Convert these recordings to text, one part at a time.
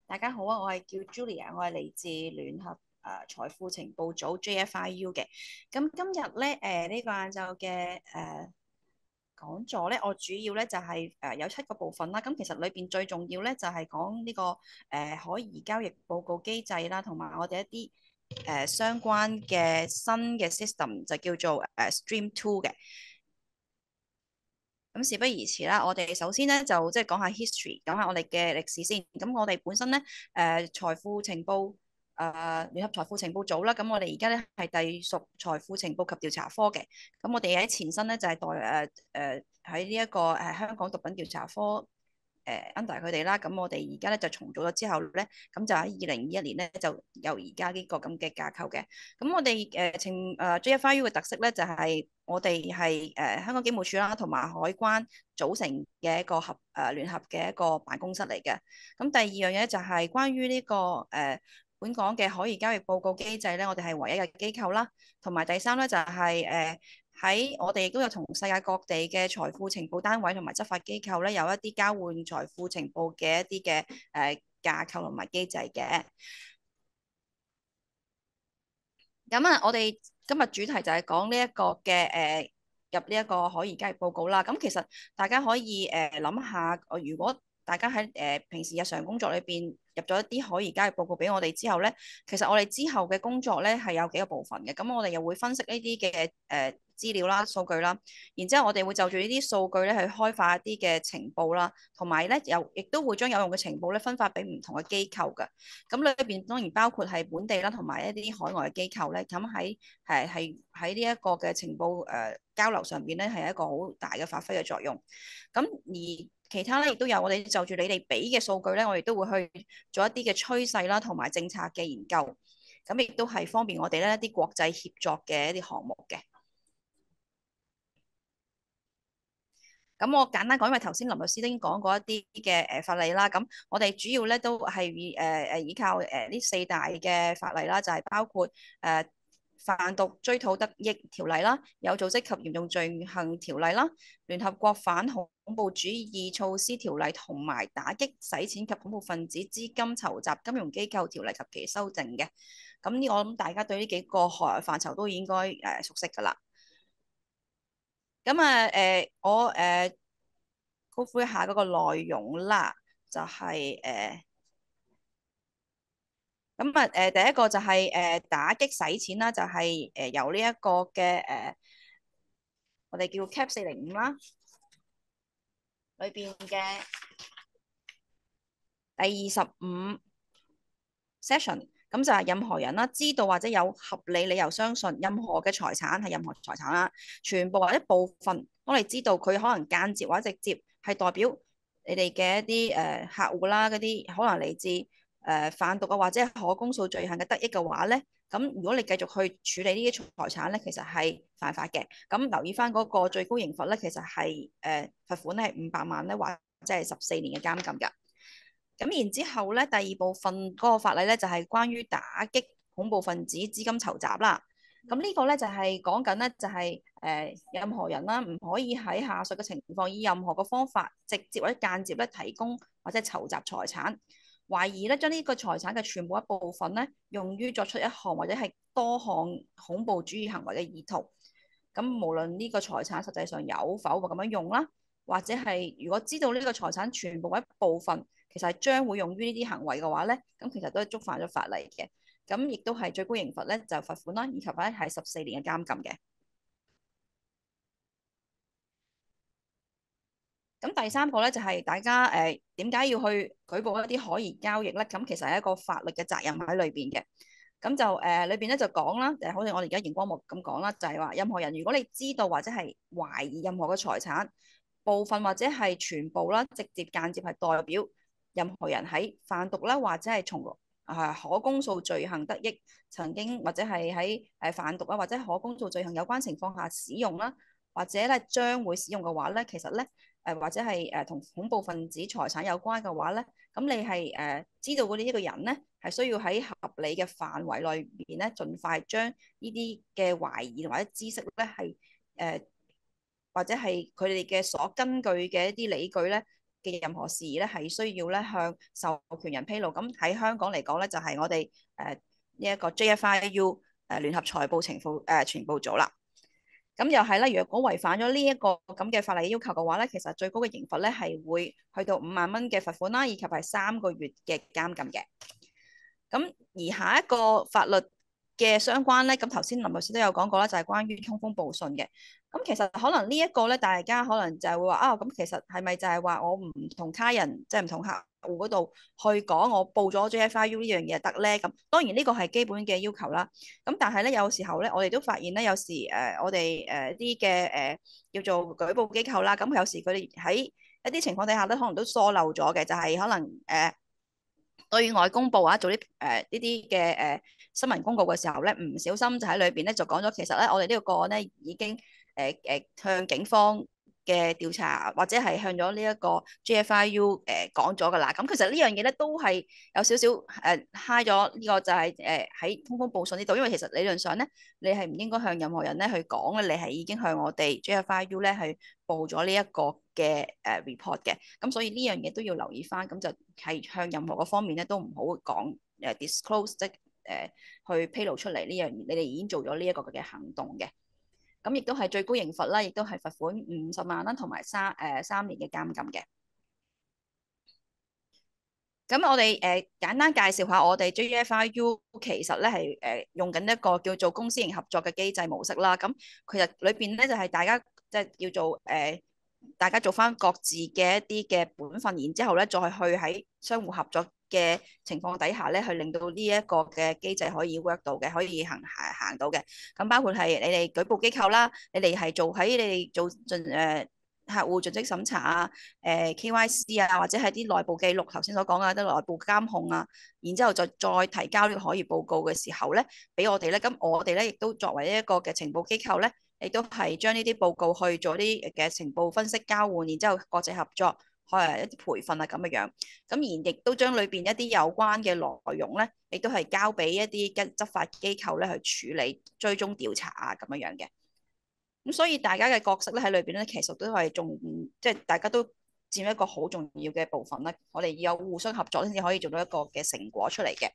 大家好啊，我係叫 Julia，我係嚟自聯合財富情報組 JFIU 嘅。咁今日咧呢個晏晝嘅講座咧，我主要咧就係有7個部分啦。咁其實裏邊最重要咧就係講呢個可疑交易報告機制啦，同埋我哋一啲相關嘅新嘅 system 就叫做Stream Two 嘅。咁事不宜遲啦，我哋首先咧就即係講下 history，講下我哋嘅歷史先。咁我哋本身咧財富情報聯合財富情報組啦，咁我哋而家咧係隸屬財富情報及調查科嘅。咁我哋喺前身咧就係喺呢一個香港毒品調查科。under 佢哋啦，咁我哋而家咧就重組咗之後咧，咁就喺2021年咧就有而家呢個咁嘅架構嘅。咁我哋JFIU 嘅特色咧就係、我哋係香港警務處啦同埋海關組成嘅一個聯合嘅一個辦公室嚟嘅。咁第二樣嘢就係關於呢、個本港嘅可疑交易報告機制咧，我哋係唯一嘅機構啦。同埋第三咧就係喺我哋亦都有同世界各地嘅財富情報單位同埋執法機構咧，有一啲交換財富情報嘅一啲嘅架構同埋機制嘅。咁啊，我哋今日主題就係講呢一個嘅入呢一個可疑交易報告啦。咁其實大家可以諗下，如果大家喺平時日常工作裏邊入咗一啲可疑交易報告俾我哋之後咧，其實我哋之後嘅工作咧係有幾個部分嘅。咁我哋又會分析呢啲嘅資料啦、數據啦，然之後我哋會就住呢啲數據咧去開發一啲嘅情報啦，同埋咧亦都會將有用嘅情報咧分發俾唔同嘅機構嘅。咁裏邊當然包括係本地啦，同埋一啲海外嘅機構咧。咁喺呢一個嘅情報交流上邊咧，係一個好大嘅發揮嘅作用。咁而其他咧亦都有，我哋就住你哋俾嘅數據咧，我哋都會去做一啲嘅趨勢啦，同埋政策嘅研究。咁亦都係方便我哋咧一啲國際協作嘅一啲項目嘅。咁我簡單講，因為頭先林律師都已經講過一啲嘅法例啦。咁我哋主要咧都係依靠呢4大嘅法例啦，就係包括販毒追討得益條例啦、有組織及嚴重罪行條例啦、聯合國反恐怖主義措施條例同埋打擊洗錢及恐怖分子資金籌集金融機構條例及其修正嘅。咁呢，我諗大家對呢幾個範疇都應該熟悉㗎啦。咁我高呼一下嗰個內容啦，就係第一個就係打擊洗錢啦，就係由呢一個嘅我哋叫 Cap 405啦，裏邊嘅第25 session，咁就係任何人啦，知道或者有合理理由相信任何嘅財產係任何財產啦，全部或者部分，當你知道佢可能間接或者直接係代表你哋嘅一啲客戶啦，嗰啲可能嚟自販毒啊或者可公訴罪行嘅得益嘅話咧，咁如果你繼續去處理呢啲財產咧，其實係犯法嘅。咁留意翻嗰個最高刑罰咧，其實係罰款咧係500萬咧，或者係14年嘅監禁㗎。咁然之後咧，第二部分嗰個法例咧就係關於打擊恐怖分子資金籌集啦。咁呢個咧就係講緊咧，就係任何人啦，唔可以喺下述嘅情況以任何嘅方法，直接或者間接咧提供或者籌集財產，懷疑咧將呢個財產嘅全部一部分咧，用於作出一項或者係多項恐怖主義行為嘅意圖。咁無論呢個財產實際上有否咁樣用啦，或者係如果知道呢個財產全部一部分，其實係將會用於呢啲行為嘅話咧，咁其實都係觸犯咗法例嘅。咁亦都係最高刑罰咧就罰款啦，以及咧係14年嘅監禁嘅。咁第三個咧就係大家點解要去舉報一啲可疑交易咧？咁其實係一個法律嘅責任喺裏邊嘅。咁就裏邊咧就講啦，好似我哋而家熒光幕咁講啦，就係話任何人如果你知道或者係懷疑任何嘅財產部分或者係全部啦，直接間接係代表任何人喺販毒啦，或者係從可公訴罪行得益，曾經或者係喺販毒啊或者可公訴罪行有關情況下使用啦，或者咧將會使用嘅話咧，其實咧或者係同恐怖分子財產有關嘅話咧，咁你係知道嗰啲呢個人咧係需要喺合理嘅範圍裏邊咧，盡快將呢啲嘅懷疑或者知識咧係或者係佢哋嘅所根據嘅一啲理據咧。嘅任何事宜咧，係需要咧向授權人披露。咁喺香港嚟講咧，就係、是、我哋呢一個 JFIU 聯合財報情報組啦。咁又係咧，如果違反咗呢一個咁嘅法例要求嘅話咧，其實最高嘅刑罰咧係會去到5萬蚊嘅罰款啦，以及係3個月嘅監禁嘅。咁而下一個法律嘅相關咧，咁頭先林律師都有講過啦，就係關於通風報信嘅。咁其實可能呢一個咧，大家可能就係會話啊，咁其實係咪就係話我唔同他人，即係唔同客戶嗰度去講我報咗 JFIU 呢樣嘢得咧？咁當然呢個係基本嘅要求啦。咁但係咧，有時候咧，我哋都發現咧，有時我哋啲嘅叫做舉報機構啦，咁有時佢哋喺一啲情況底下咧，可能都疏漏咗嘅，就係可能對外公佈啊，做啲呢啲嘅新聞公告嘅時候咧，唔小心就喺裏邊咧就講咗，其實咧我哋呢個個案咧已經向警方嘅調查，或者係向咗呢一個 GFIU 講咗㗎啦。咁其實呢樣嘢咧都係有少少揩咗呢個就係喺通風報信呢度，因為其實理論上咧你係唔應該向任何人咧去講咧，你係已經向我哋 GFIU 咧去報咗呢一個嘅report 嘅。咁所以呢樣嘢都要留意翻，咁就係向任何個方面咧都唔好講disclose 即去披露出嚟呢樣，你哋已經做咗呢一個嘅行動嘅。咁亦都係最高刑罰啦，亦都係罰款50萬啦，同埋3年嘅監禁嘅。咁我哋簡單介紹下我哋 JFIU 其實咧係用緊一個叫做公私營合作嘅機制模式啦。咁其實裏邊咧就係大家即係叫做大家做翻各自嘅一啲嘅本分，然之後咧再去喺相互合作嘅情況底下咧，去令到呢一個嘅機制可以 work 到嘅，可以行到嘅。咁包括係你哋舉報機構啦，你哋係做喺你哋做客戶盡職審查啊、KYC 啊，或者係啲內部記錄，頭先所講嘅啲內部監控啊，然之後再提交呢個可疑報告嘅時候咧，俾我哋咧，咁我哋咧亦都作為一個嘅情報機構咧，亦都係將呢啲報告去做啲嘅情報分析交換，然之後國際合作，一啲培訓啊咁嘅樣，咁而亦都將裏邊一啲有關嘅內容咧，亦都係交俾一啲執法機構咧去處理、追蹤調查啊咁樣樣嘅。咁所以大家嘅角色咧喺裏邊咧，其實都係即係大家都佔一個好重要嘅部分啦。我哋要有互相合作先至可以做到一個嘅成果出嚟嘅。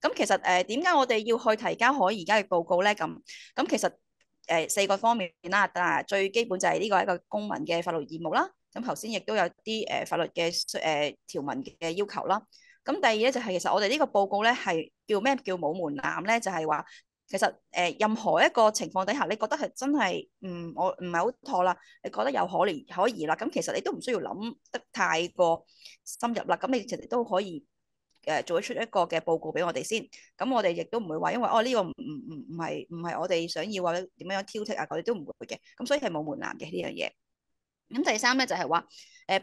咁其實點解我哋要去提交可疑交易報告咧？咁其實4個方面啦，但係最基本就係呢個係一個公民嘅法律義務啦。咁頭先亦都有啲法律嘅條文嘅要求啦。咁第二咧就係其實我哋呢個報告咧係叫咩叫冇門檻咧？就係話。其實任何一個情況底下，你覺得係真係我唔係好妥啦，你覺得有可疑啦，咁其實你都唔需要諗得太過深入啦，咁你其實都可以做出一個嘅報告俾我哋先，咁我哋亦都唔會話因為呢個唔係我哋想要或者點樣挑剔啊，我哋都唔會嘅，咁所以係冇門檻嘅呢樣嘢。咁第三咧就係話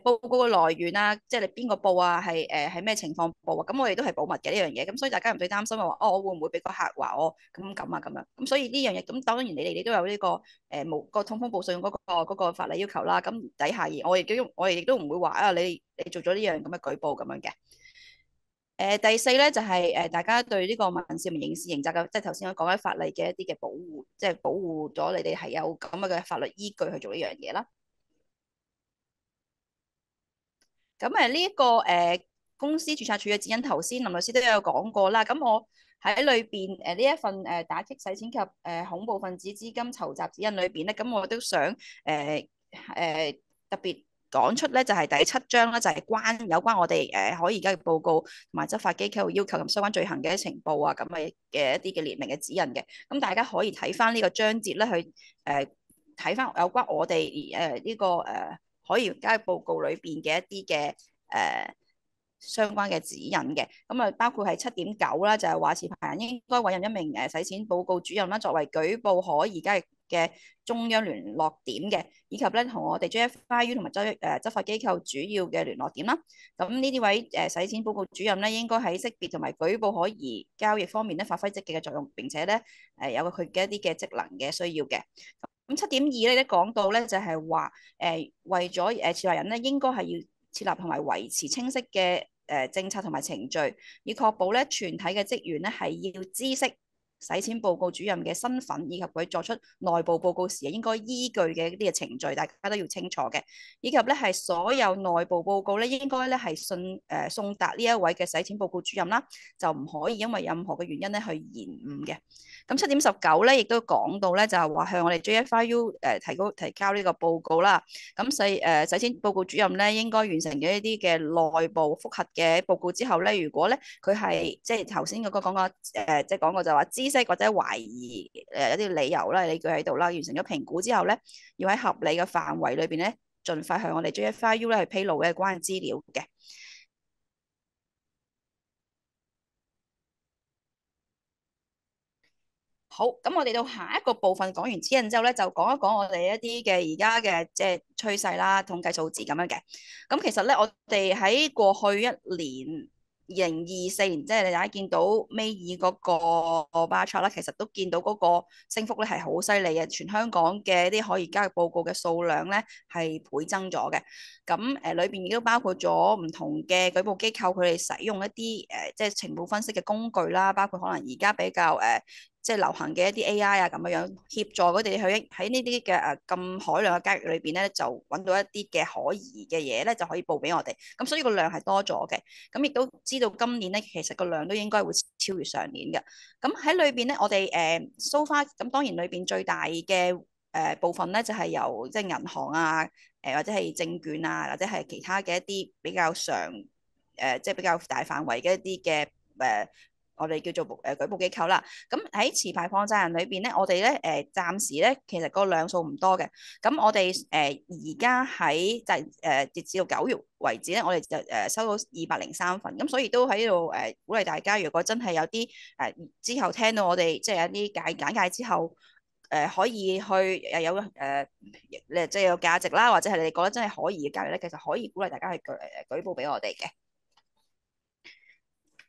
報告嘅來源啊，即係你邊個報啊，係咩情況報啊？咁我哋都係保密嘅呢樣嘢，咁所以大家唔使擔心話我會唔會俾個客話我咁啊咁樣？咁所以呢樣嘢，咁當然你哋都有呢個冇個通風報信嗰個法例要求啦。咁底下我哋亦都唔會話你做咗呢樣咁嘅舉報咁樣嘅。第四咧就係大家對呢個民事同刑事刑責嘅，即係頭先我講嘅法例嘅一啲嘅保護，即係保護咗你哋係有咁嘅法律依據去做呢樣嘢啦。咁呢一個公司註冊處嘅指引，頭先林律師都有講過啦。咁我喺裏邊呢一份打擊洗錢及恐怖分子資金籌集指引裏邊咧，咁我都想特別講出咧，就係第7章啦，就係有關我哋可疑交易報告同埋執法機構要求同相關罪行嘅情報啊，咁嘅一啲嘅列明嘅指引嘅。咁大家可以睇翻呢個章節咧，去睇翻有關我哋呢個可疑交易報告裏邊嘅一啲嘅相關嘅指引嘅，咁啊包括係7.9啦，就係話持牌人應該委任一名洗錢報告主任啦，作為舉報可疑交易嘅中央聯絡點嘅，以及咧同我哋 JFIU 同埋執法機構主要嘅聯絡點啦。咁呢啲位洗錢報告主任咧，應該喺識別同埋舉報可疑交易方面咧發揮積極嘅作用，並且咧有佢嘅一啲嘅職能嘅需要嘅。咁7.2咧講到咧就係話為咗持牌人咧應該係要設立同埋維持清晰嘅政策同埋程序，以確保咧全體嘅職員咧係要知悉洗錢報告主任嘅身份，以及佢作出內部報告時應該依據嘅一啲嘅程序，大家都要清楚嘅。以及咧係所有內部報告咧，應該咧係送達呢一位嘅洗錢報告主任啦，就唔可以因為任何嘅原因咧去延誤嘅。咁7.19咧，亦都講到咧，就係話向我哋 JFIU 提交呢個報告啦。咁洗錢報告主任咧，應該完成咗一啲嘅內部複核嘅報告之後咧，如果咧佢係即係頭先嗰個講過即係講過就話知識或者懷疑有啲理由啦、理據喺度啦，完成咗評估之後咧，要喺合理嘅範圍裏邊咧，盡快向我哋 JFIU 咧去披露嘅關於資料嘅。好，咁我哋到下一個部分講完指引之後咧，就講一講我哋一啲嘅而家嘅即係趨勢啦、統計數字咁樣嘅。咁其實咧，我哋喺過去一年2024年，即係你大家見到尾二嗰個 bar chart 啦，其實都見到嗰個升幅咧係好犀利嘅。全香港嘅啲可疑交易報告嘅數量咧係倍增咗嘅。咁裏邊亦都包括咗唔同嘅舉報機構，佢哋使用一啲即係情報分析嘅工具啦，包括可能而家比較即係流行嘅一啲 AI 啊咁樣樣協助佢哋去喺呢啲嘅咁海量嘅交易裏邊咧，就揾到一啲嘅可疑嘅嘢咧，就可以報俾我哋。咁所以個量係多咗嘅。咁亦都知道今年咧，其實個量都應該會超越上年嘅。咁喺裏邊咧，我哋so far 咁當然裏邊最大嘅部分咧，就係由即係銀行啊，或者係證券啊，或者係其他嘅一啲比較即係比較大範圍嘅一啲嘅我哋叫做舉報機構啦。咁喺持牌放債人裏邊咧，我哋咧暫時咧其實個量數唔多嘅。咁我哋而家喺截至到9月為止咧，我哋就收到203份。咁所以都喺度鼓勵大家，如果真係有啲之後聽到我哋即係有啲簡介之後。可以去有即係有價值啦，或者係你哋覺得真係可疑嘅交易咧，其實可以鼓勵大家去舉報俾我哋嘅。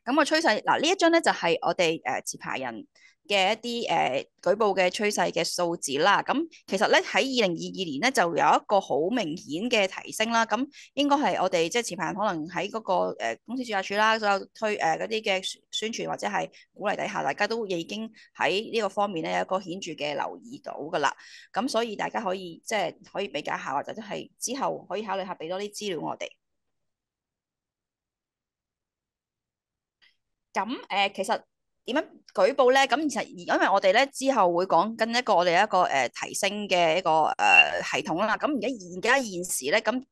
咁個趨勢嗱，呢一張咧就係我哋持牌人嘅一啲舉報嘅趨勢嘅數字啦。咁其實咧喺2022年咧就有一個好明顯嘅提升啦。咁應該係我哋即係持牌人可能喺嗰個公司註冊處啦，所有推嗰啲嘅宣傳或者係鼓勵底下，大家都已經喺呢個方面咧有一個顯著嘅留意到㗎啦。咁所以大家可以即係可以比較下，或者係之後可以考慮下俾多啲資料我哋。咁其實點樣舉報咧？咁其實因為我哋咧之後會講緊一個我哋一個提升嘅一個系統啦。咁而家現時咧，咁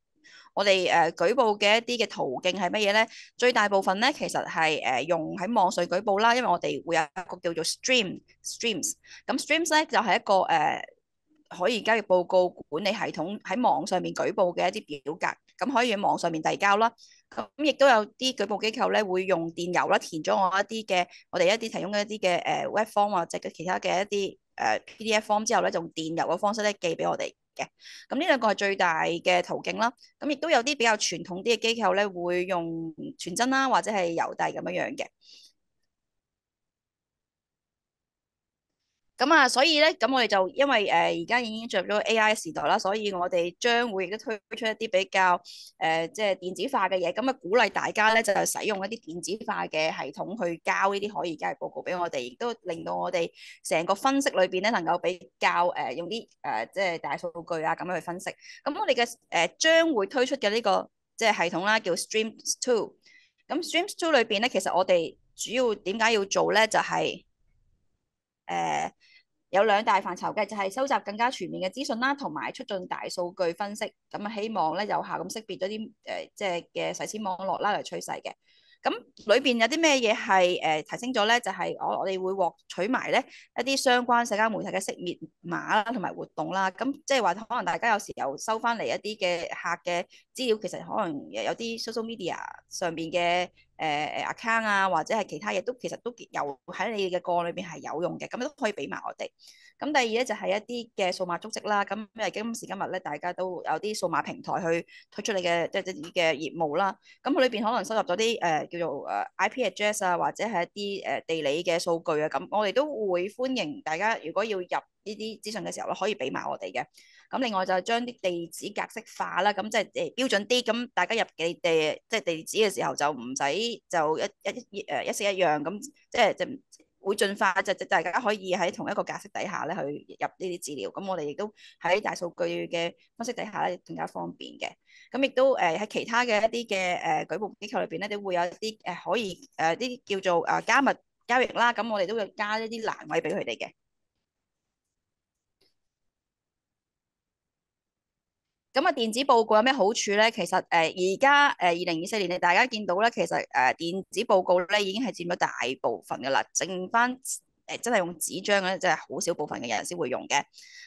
我哋舉報嘅一啲嘅途徑係乜嘢咧？最大部分咧其實係用喺網上舉報啦，因為我哋會有一個叫做 Streams。咁 Streams 咧就係一個可以交易報告管理系統喺網上面舉報嘅一啲表格，咁可以喺網上面遞交啦。咁亦都有啲舉報機構咧會用電郵啦填咗我哋一啲提供嘅一啲嘅web form 或者其他嘅一啲PDF form 之後咧，就用電郵嘅方式咧寄俾我哋嘅。咁呢兩個係最大嘅途徑啦。咁亦都有啲比較傳統啲嘅機構咧會用傳真啦，或者係郵遞咁樣樣嘅。咁啊，所以咧，咁我哋就因為而家已經進入咗 AI 時代啦，所以我哋將會亦都推出一啲比較即係電子化嘅嘢，咁啊鼓勵大家咧就係使用一啲電子化嘅系統去交呢啲可疑交易報告俾我哋，亦都令到我哋成個分析裏邊咧能夠比較用啲即係大數據啊咁樣去分析。咁我哋嘅將會推出嘅呢個即係系統啦，叫 Streams Two。咁 Streams Two 裏邊咧，其實我哋主要點解要做咧，就係誒有兩大範疇嘅，就係收集更加全面嘅資訊啦，同埋促進大數據分析。咁啊，希望咧有效咁識別咗啲即係嘅洗錢網絡啦嚟趨勢嘅。咁裏邊有啲咩嘢係提升咗咧？就係我哋會獲取埋咧一啲相關社交媒體嘅識別碼啦，同埋活動啦。咁即係話可能大家有時候收翻嚟一啲嘅客嘅資料，其實可能有啲 social media 上邊嘅account 啊，或者係其他嘢都其實都有喺你嘅個案裏邊係有用嘅，咁都可以俾埋我哋。咁第二咧就係一啲嘅數碼足跡啦。咁因為今時今日咧，大家都有啲數碼平台去推出你嘅即係自己嘅業務啦。咁佢裏邊可能收集咗啲叫做IP address 啊，或者係一啲地理嘅數據啊。咁我哋都會歡迎大家，如果要入呢啲資訊嘅時候咧，可以俾埋我哋嘅。咁另外就係將啲地址格式化啦，咁即係標準啲。咁大家入即係地址嘅時候就唔使就一式一樣咁，即係會盡快就大家可以喺同一個格式底下咧去入呢啲資料。咁我哋亦都喺大數據嘅分析底下咧更加方便嘅。咁亦都喺其他嘅一啲嘅舉報機構裏邊咧，都會有一啲可以啲叫做加密交易啦。咁我哋都會加一啲欄位俾佢哋嘅。咁啊，電子報告有咩好處咧？其實而家2024年，大家見到咧，其實電子報告咧已經係佔咗大部分噶啦，剩翻真係用紙張嘅咧，就係好少部分嘅人先會用嘅。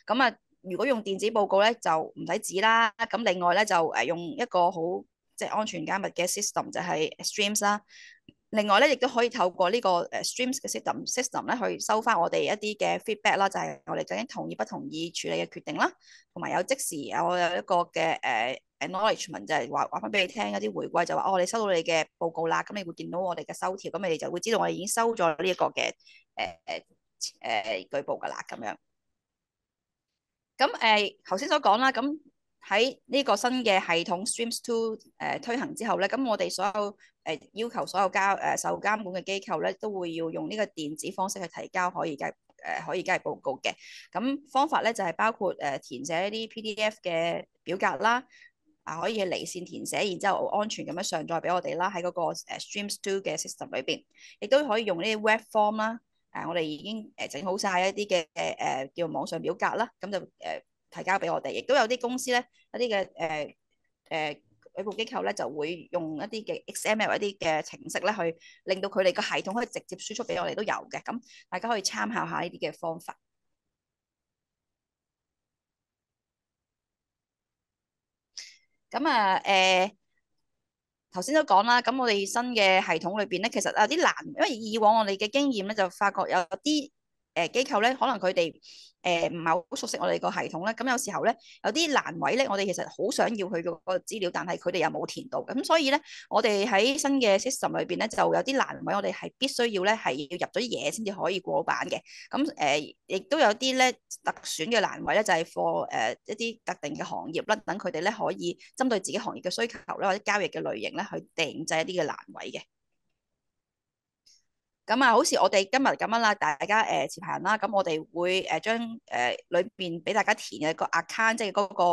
咁啊，如果用電子報告咧，就唔使紙啦。咁另外咧就用一個好即係安全加密嘅 system，就係 Streams 啦。另外咧，亦都可以透過呢個Streams 嘅 system 咧，去收翻我哋一啲嘅 feedback 啦，就係我哋究竟同意不同意處理嘅決定啦，同埋有即時有一個嘅acknowledgement，就係話翻俾你聽一啲回歸，就話哦，你收到你嘅報告啦，咁你會見到我哋嘅收條，咁你哋就會知道我哋已經收咗呢一個嘅舉報噶啦，咁樣。咁頭先所講啦，咁喺呢個新嘅系統 Streams Two 推行之後咧，咁我哋所有要求所有受監管嘅機構咧，都會要用呢個電子方式去提交可以交易報告嘅。咁方法咧就係包括填寫一啲 PDF 嘅表格啦，可以離線填寫，然之後安全咁樣上載俾我哋啦，喺嗰個Streams Two 嘅 system 裏邊，亦都可以用呢啲 Web Form 啦。我哋已經整好晒一啲嘅叫網上表格啦，咁就提交俾我哋。亦都有啲公司咧，一啲嘅舉報機構咧，就會用一啲嘅 XML 一啲嘅程式咧，去令到佢哋個系統可以直接輸出俾我哋都有嘅。咁大家可以參考下呢啲嘅方法。咁啊頭先都講啦，咁我哋新嘅系統裏邊咧，其實有啲難，因為以往我哋嘅經驗咧，就發覺有啲機構咧，可能佢哋唔係好熟悉我哋個系統咧，咁有時候咧有啲欄位咧，我哋其實好想要佢個資料，但係佢哋又冇填到，咁所以咧，我哋喺新嘅 system 裏邊咧，就有啲欄位，我哋係必須要咧係要入咗嘢先至可以過版嘅。咁亦都有啲咧特選嘅欄位咧，就係 for 一啲特定嘅行業啦，等佢哋咧可以針對自己行業嘅需求咧，或者交易嘅類型咧，去定製一啲嘅欄位嘅。咁啊，好似我哋今日咁樣啦，大家持牌人啦，咁我哋會將裏邊俾大家填嘅個 account，即係嗰個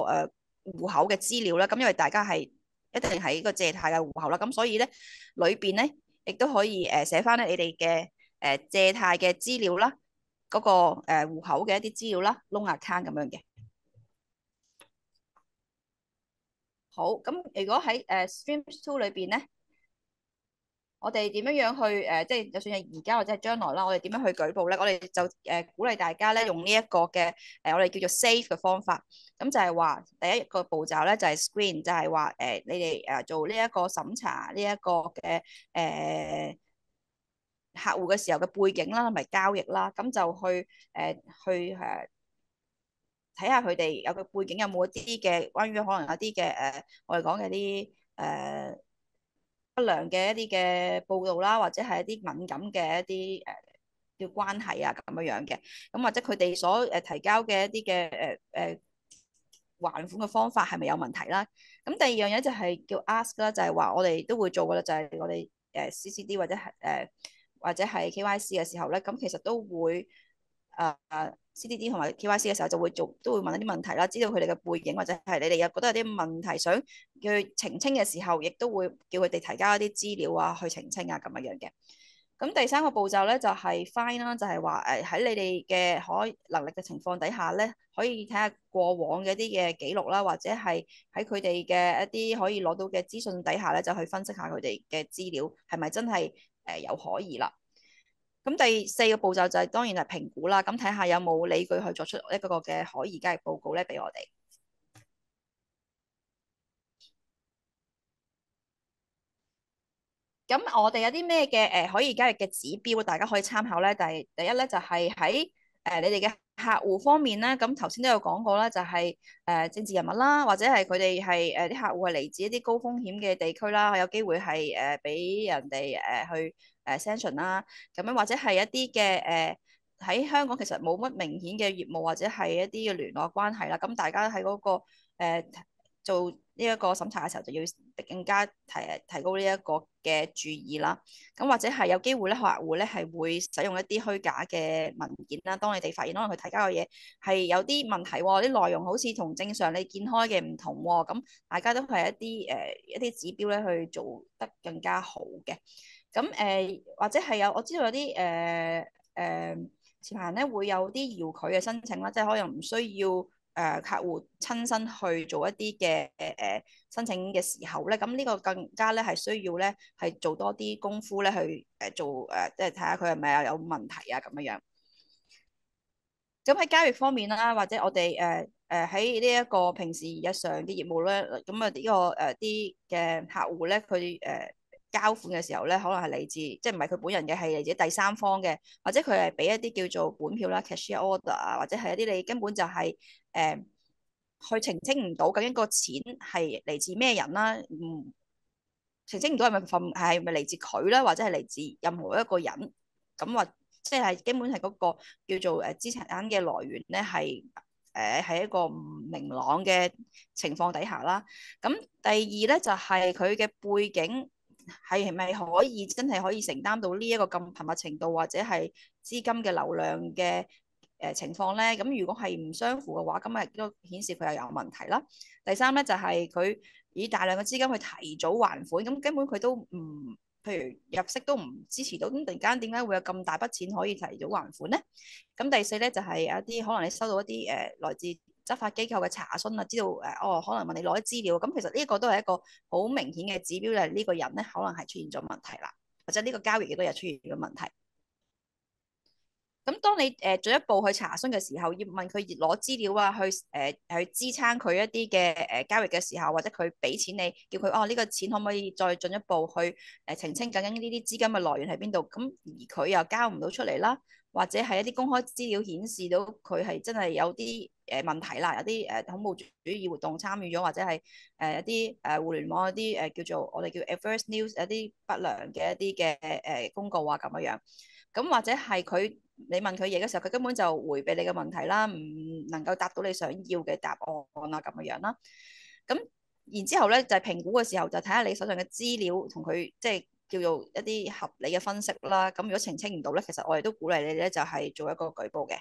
戶口嘅資料啦。咁因為大家係一定係一個借貸嘅戶口啦，咁所以咧裏邊咧亦都可以寫翻咧你哋嘅借貸嘅資料啦，嗰個戶口嘅一啲資料啦，loan account 咁樣嘅。好，咁如果喺Streams Two 裏邊咧，我哋點樣樣去即係就算係而家或者係將來啦，我哋點樣去舉報咧？我哋就鼓勵大家咧用呢一個嘅我哋叫做 safe 嘅方法。咁就係話第一個步驟咧就係 screen，就係話你哋做呢一個審查呢一個嘅客戶嘅時候嘅背景啦，同埋交易啦，咁就去睇下佢哋有個背景有冇一啲嘅關於可能有啲嘅我哋講嘅啲不良嘅一啲嘅報道啦，或者係一啲敏感嘅一啲叫關係啊咁樣樣嘅，咁或者佢哋所提交嘅一啲嘅還款嘅方法係咪有問題啦？咁第二樣嘢就係叫 ask 啦，就係話我哋都會做嘅啦，就係我哋CCD 或者係 KYC 嘅時候咧，咁其實都會CDD 同埋 KYC 嘅時候就會都會問一啲問題啦，知道佢哋嘅背景或者係你哋有覺得有啲問題想叫佢澄清嘅時候，亦都會叫佢哋提交一啲資料啊去澄清啊咁樣樣嘅。咁第三個步驟咧就係 fine 啦，就係話喺你哋嘅能力嘅情況底下咧，可以睇下過往嘅一啲嘅記錄啦，或者係喺佢哋嘅一啲可以攞到嘅資訊底下咧，就去分析下佢哋嘅資料係咪真係有可疑啦。咁第四個步驟就係當然係評估啦，咁睇下有冇理據去作出一個嘅可疑交易報告咧，俾我哋。咁我哋有啲咩嘅可疑交易嘅指標，大家可以參考咧。第一咧就係喺你哋嘅客戶方面啦。咁頭先都有講過啦，就係政治人物啦，或者係佢哋係啲客戶係嚟自一啲高風險嘅地區啦，有機會係俾人哋去sanction 啦，咁樣或者係一啲嘅喺香港其實冇乜明顯嘅業務或者係一啲嘅聯絡關係啦。咁大家喺嗰個做呢一個審查嘅時候，就要更加提高呢一個嘅注意啦。咁或者係有機會咧，客戶咧係會使用一啲虛假嘅文件啦。當你哋發現可能佢提交嘅嘢係有啲問題喎，啲內容好似同正常你見開嘅唔同喎，咁大家都係一啲指標咧去做得更加好嘅。咁或者係我知道有啲持牌人咧會有啲遙距嘅申請啦，即係可能唔需要客戶親身去做一啲嘅申請嘅時候咧，咁呢個更加咧係需要咧係做多啲功夫咧去做即係睇下佢係咪有問題啊咁樣樣。咁喺交易方面啦，或者我哋喺呢一個平時日常嘅業務咧，咁啊呢個啲嘅客戶咧，佢交款嘅時候咧，可能係嚟自即係唔係佢本人嘅，係嚟自第三方嘅，或者佢係俾一啲叫做本票啦 cashier order 啊，或者係一啲你根本就係去澄清唔到究竟個錢係嚟自咩人啦，澄清唔到係咪嚟自佢啦，或者係嚟自任何一個人，咁或即係基本係嗰個叫做資產嘅來源咧係一個唔明朗嘅情況底下啦。咁第二咧就係佢嘅背景係咪可以真係可以承擔到呢一個咁頻密程度或者係資金嘅流量嘅情況咧？咁如果係唔相符嘅話，咁咪都顯示佢又有問題啦。第三咧就係佢以大量嘅資金去提早還款，咁根本佢都唔，譬如入息都唔支持到，咁突然間點解會有咁大筆錢可以提早還款咧？咁第四咧就係有一啲可能你收到一啲來自執法機構嘅查詢啊，知道可能問你攞啲資料，咁其實呢個都係一個好明顯嘅指標，就係呢個人咧可能係出現咗問題啦，或者呢個交易亦都有出現咗問題。咁當你進一步去查詢嘅時候，要問佢攞資料啊，去支撐佢一啲嘅交易嘅時候，或者佢俾錢你，叫佢呢個錢可唔可以再進一步去澄清究竟呢啲資金嘅來源喺邊度？咁而佢又交唔到出嚟啦，或者係一啲公開資料顯示到佢係真係有啲問題啦，有啲恐怖主義活動參與咗，或者係一啲互聯網一啲叫做我哋叫 adverse news 一啲不良嘅一啲嘅公告啊咁樣樣。咁或者係你問佢嘢嘅時候，佢根本就迴避你嘅問題啦，唔能夠答到你想要嘅答案啊咁樣樣啦。咁然之後咧就係評估嘅時候，就睇下你手上嘅資料同佢即係叫做一啲合理嘅分析啦。咁如果澄清唔到咧，其實我哋都鼓勵你咧就係做一個舉報嘅。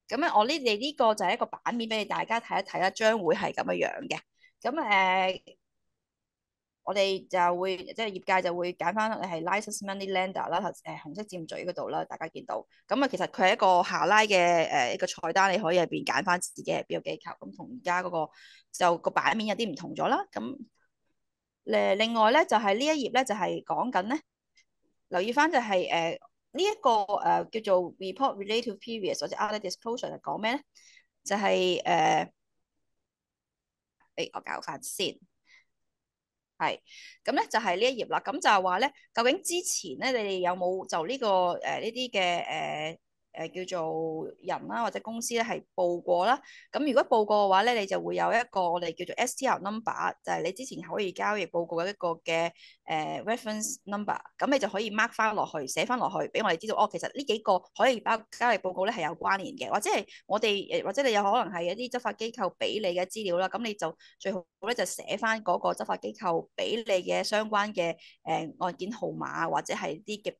咁咧，我哋呢個就係一個版面俾你大家睇一睇啦，將會係咁樣樣嘅。咁我哋就會即係業界就會揀翻係 license money lender 啦，紅色箭嘴嗰度啦，大家見到。咁啊，其實佢係一個下拉嘅一個菜單，你可以入邊揀翻自己係邊個機構。咁同而家嗰個就個版面有啲唔同咗啦。咁另外咧就係呢一頁咧就係講緊咧，留意翻就係呢一個叫做 report related periods 或者 other disclosure 係講咩咧？就係我搞翻先。係，咁咧就係呢一頁啦。咁就係話咧，究竟之前咧，你哋有冇就呢個呢啲嘅叫做人啦或者公司咧係報過啦？咁如果報過嘅話咧，你就會有一個我哋叫做 STR number，就係你之前可以交易報告嘅一個嘅reference number。咁你就可以 mark 翻落去，寫翻落去，俾我哋知道其實呢幾個可以包交易報告咧係有關聯嘅，或者係我哋或者你有可能係一啲執法機構俾你嘅資料啦。咁你就最好咧就寫翻嗰個執法機構俾你嘅相關嘅案件號碼，或者係啲嘅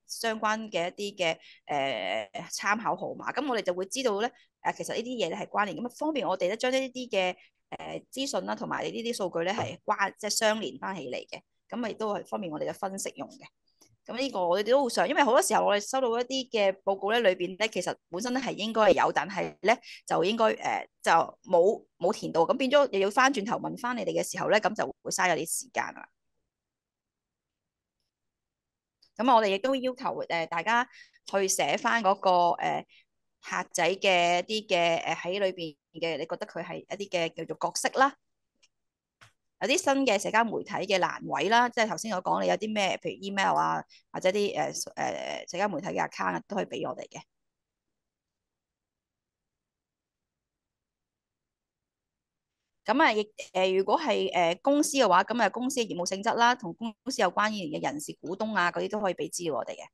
相關嘅一啲嘅參考號碼。咁我哋就會知道咧其實呢啲嘢咧係關聯，咁方便我哋咧將呢啲嘅資訊啦同埋呢啲數據咧係即係相連翻起嚟嘅。咁亦都係方便我哋嘅分析用嘅。咁呢個我哋都好想，因為好多時候我哋收到一啲嘅報告咧，裏邊咧其實本身咧係應該係有，但係咧就應該就冇填到，咁變咗又要翻轉頭問翻你哋嘅時候咧，咁就會嘥咗啲時間啦。咁我哋亦都要求大家去寫翻嗰個客仔嘅一啲嘅喺裏邊嘅，你覺得佢係一啲嘅叫做角色啦。有啲新嘅社交媒體嘅欄位啦，即係頭先我講你有啲咩，譬如 email 啊，或者啲社交媒體嘅 account 啊，都可以俾我哋嘅。咁啊，亦如果係公司嘅話，咁啊公司嘅業務性質啦，同公司有關嘅人士、股東啊嗰啲都可以俾資料我哋嘅。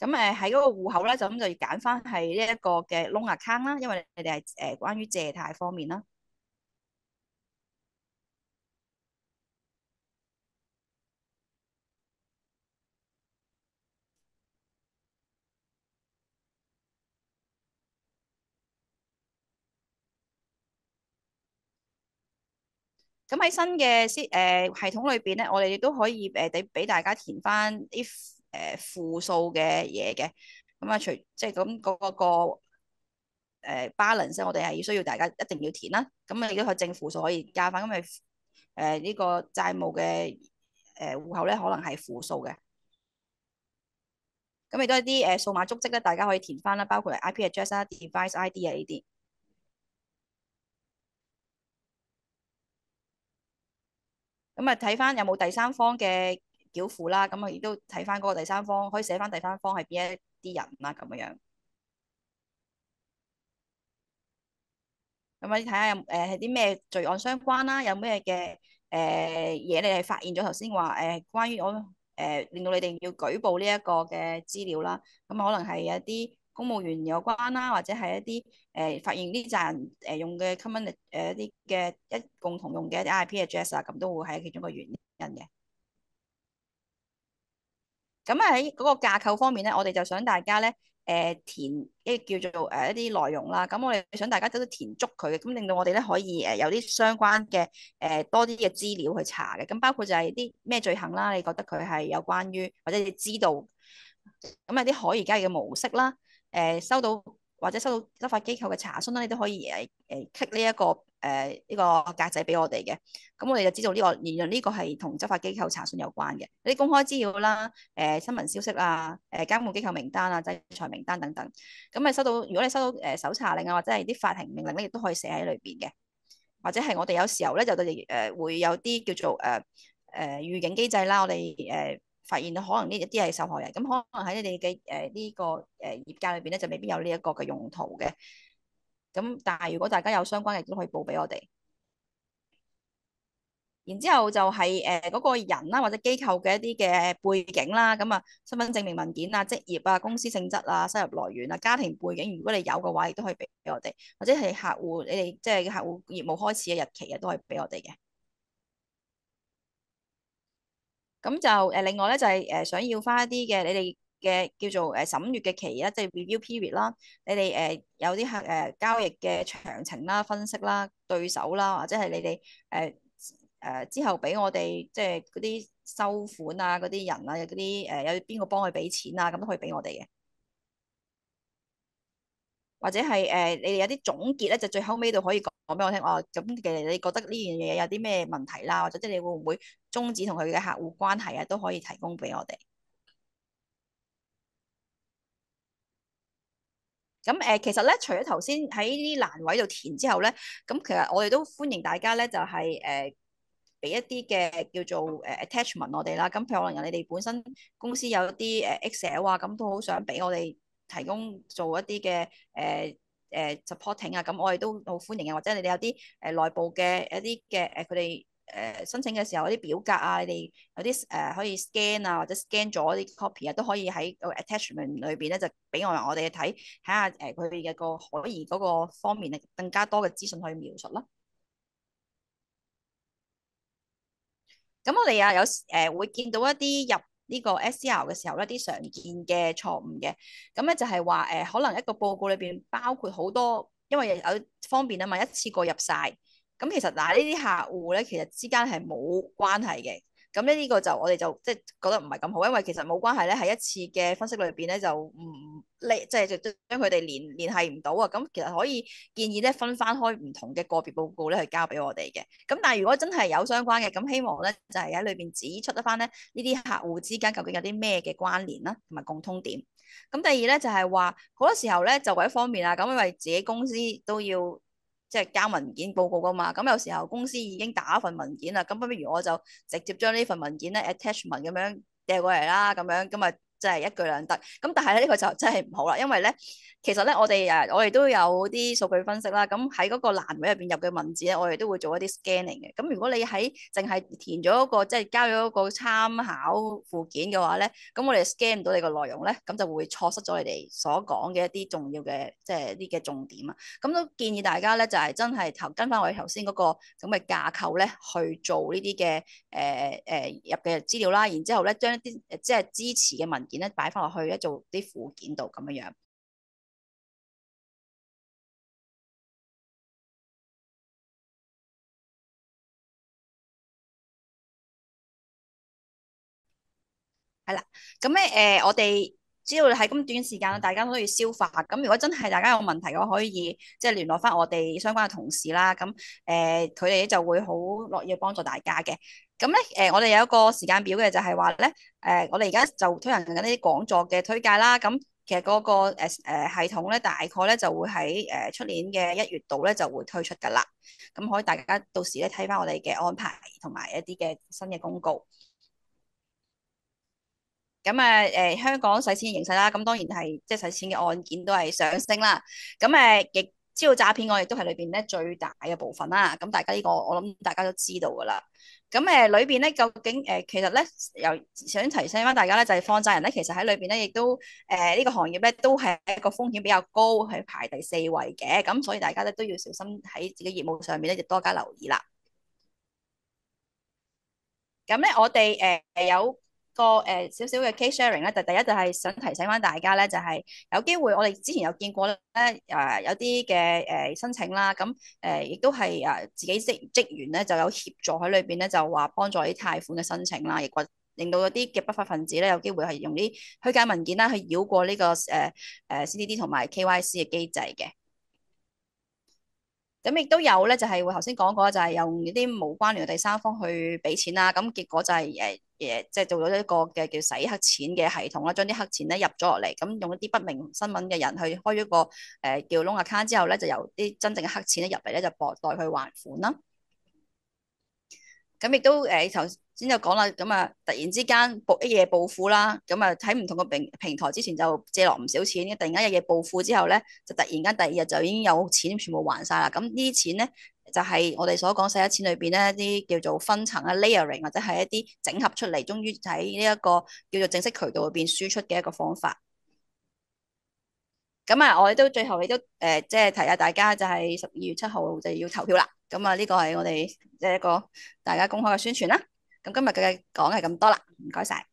咁喺嗰個戶口咧，就要揀翻係呢一個嘅 loan account 啦，因為你哋係關於借貸方面啦。咁喺新嘅系統裏邊咧，我哋亦都可以俾大家填翻啲負數嘅嘢嘅。咁啊，即係咁個balance，我哋係需要大家一定要填啦。咁啊，亦都可以正負數可以加翻，因為呢個債務嘅戶口咧，可能係負數嘅。咁亦都係啲數碼足跡咧，大家可以填翻啦，包括係 IP address 啊、device ID 啊呢啲。咁啊，睇翻有冇第三方嘅繳付啦。咁啊，亦都睇翻嗰個第三方，可以寫翻第三方係邊一啲人啦，咁樣樣。咁啊，睇下有係啲咩罪案相關啦，有咩嘅嘢你係發現咗頭先話關於我令到你哋要舉報呢一個嘅資料啦。咁可能係一啲公務員有關啦，或者係一啲發現呢扎人用嘅 common 一啲嘅共同用嘅一啲 IP address 啊，咁都會係其中一個原因嘅。咁喺嗰個架構方面咧，我哋就想大家咧，填一叫做一啲內容啦。咁我哋想大家都填足佢嘅，咁令到我哋咧可以有啲相關嘅多啲嘅資料去查嘅。咁包括就係啲咩罪行啦，你覺得佢係有關於或者你知道。咁有啲可疑交易嘅模式啦，收到或者收到執法機構嘅查詢啦，你都可以click 呢一個呢個格仔俾我哋嘅。咁我哋就知道原來呢個係同執法機構查詢有關嘅。啲公開資料啦，新聞消息啊，監管機構名單啊，制裁名單等等。咁啊如果你收到搜查令啊，或者係啲法庭命令咧，亦都可以寫喺裏邊嘅。或者係我哋有時候咧就會有啲叫做預警機制啦。我哋發現可能呢一啲係受害人，咁可能喺你哋嘅呢個業界裏邊咧就未必有呢一個嘅用途嘅。咁但係如果大家有相關嘅都可以報俾我哋。然之後就係嗰個人啦，或者機構嘅一啲嘅背景啦。咁啊身份證明文件啊、職業啊、公司性質啊、收入來源啊、家庭背景，如果你有嘅話，亦都可以俾我哋。或者係客戶你哋即係客戶業務開始嘅日期啊，都可以俾我哋嘅。咁就另外咧就係想要翻一啲嘅你哋嘅叫做審閱嘅期啦，即係 review period 啦。你哋有啲客交易嘅詳情啦、分析啦、對手啦，或者係你哋之後俾我哋即係嗰啲收款啊、嗰啲人啊、嗰啲有邊個幫佢俾錢啊，咁都可以俾我哋嘅。或者係你哋有啲總結咧，就最後尾度可以講俾我聽。哦，咁其實你覺得呢樣嘢有啲咩問題啦，或者即係你會唔會終止同佢嘅客戶關係啊，都可以提供俾我哋。咁其實咧，除咗頭先喺呢啲欄位度填之後咧，咁其實我哋都歡迎大家咧，就係俾一啲嘅叫做attachment 我哋啦。咁譬如可能你哋本身公司有啲Excel 啊，咁都好想俾我哋提供做一啲嘅supporting 啊，咁我哋都好歡迎嘅。或者你哋有啲內部嘅一啲嘅佢哋申請嘅時候有啲表格啊，你哋有啲可以 scan 啊，或者 scan 咗啲 copy 啊，都可以喺個 attachment 裏邊咧就俾我哋睇下佢哋嘅個可疑嗰個方面更加多嘅資訊去描述啦。咁我哋啊有時會見到一啲入呢個 SDR 嘅時候咧，啲常見嘅錯誤嘅。咁咧就係話可能一個報告裏邊包括好多，因為有方便啊嘛，一次過入晒。咁其實嗱呢啲客戶咧，其實之間係冇關係嘅。咁呢個就我哋就即係覺得唔係咁好，因為其實冇關係咧，喺一次嘅分析裏邊咧就唔即係就將佢哋聯繫唔到啊。咁其實可以建議咧分翻開唔同嘅個別報告咧去交俾我哋嘅。咁但係如果真係有相關嘅，咁希望咧就係喺裏邊指出得翻咧呢啲客戶之間究竟有啲咩嘅關聯啦，同埋共通點。咁第二咧就係話好多時候咧就為咗方便啊，咁因為自己公司都要即係交文件報告噶嘛。咁有時候公司已經打一份文件啦，咁不如我就直接將呢份文件咧 attachment 咁樣掉過嚟啦，咁樣咁啊即係一舉兩得。咁但係咧呢個就真係唔好啦，因為咧其實咧我哋都有啲數據分析啦。咁喺嗰個欄位入邊入嘅文字咧，我哋都會做一啲 scanning 嘅。咁如果你喺淨係填咗一個即係交咗一個參考附件嘅話咧，咁我哋 scan 唔到你個內容咧，咁就會錯失咗你哋所講嘅一啲重要嘅即係啲嘅重點啊。咁都建議大家咧就係真係跟翻我哋頭先嗰個咁嘅架構咧去做呢啲嘅入嘅資料啦，然之後咧將一啲即係支持嘅文件咧擺翻落去咧做啲附件度咁樣樣。係啦，咁咧我哋知道喺咁短時間，大家都要消化。咁如果真係大家有問題嘅話，可以即係聯絡翻我哋相關嘅同事啦。咁佢哋就會好樂意幫助大家嘅。咁咧我哋有一個時間表嘅，就係話咧我哋而家就推行緊呢啲講座嘅推介啦。咁其實嗰個系統咧，大概咧就會喺出年嘅1月度咧就會推出㗎啦。咁可以大家到時咧睇翻我哋嘅安排同埋一啲嘅新嘅公告。咁香港洗錢形勢啦，咁當然係即係洗錢嘅案件都係上升啦。咁亦知道詐騙案亦都係裏邊咧最大嘅部分啦。咁大家呢個我諗大家都知道噶啦。咁裏邊咧究竟其實咧又想提醒翻大家咧，就係放債人咧，其實喺裏邊咧亦都呢個行業咧都係一個風險比較高，係排第4位嘅。咁所以大家咧都要小心喺自己業務上面咧，就多加留意啦。咁咧，我哋有個少少嘅 case sharing 咧，第一就係想提醒翻大家咧，就係有機會我哋之前有見過咧，有啲嘅申請啦，咁亦都係自己職員咧就有協助喺裏邊咧，就話幫助啲貸款嘅申請啦，亦或令到嗰啲嘅不法分子咧有機會係用啲虛假文件啦去繞過呢個CDD 同埋 KYC 嘅機制嘅。咁亦都有咧，就係我頭先講過，就係用一啲無關聯嘅第三方去俾錢啦。咁結果就係即係做咗一個嘅叫洗黑錢嘅系統啦，將啲黑錢咧入咗落嚟，咁用一啲不明身份嘅人去開咗個叫 loan account 之後咧，就由啲真正嘅黑錢咧入嚟咧，就代佢還款啦。咁亦都頭先就講啦，咁突然之間一夜暴富啦，咁喺唔同嘅平台之前就借落唔少錢，突然間一夜暴富之後咧，就突然間第二日就已經有錢全部還晒啦。咁呢啲錢咧就係我哋所講洗黑錢裏邊咧一啲叫做分層啊 layering 或者係一啲整合出嚟，終於喺呢一個叫做正式渠道裏邊輸出嘅一個方法。咁我哋都最後亦都即係提下大家，就係12月7號就要投票啦。咁呢個係我哋即係一個大家公開嘅宣傳啦。咁今日嘅講係咁多啦，唔該晒。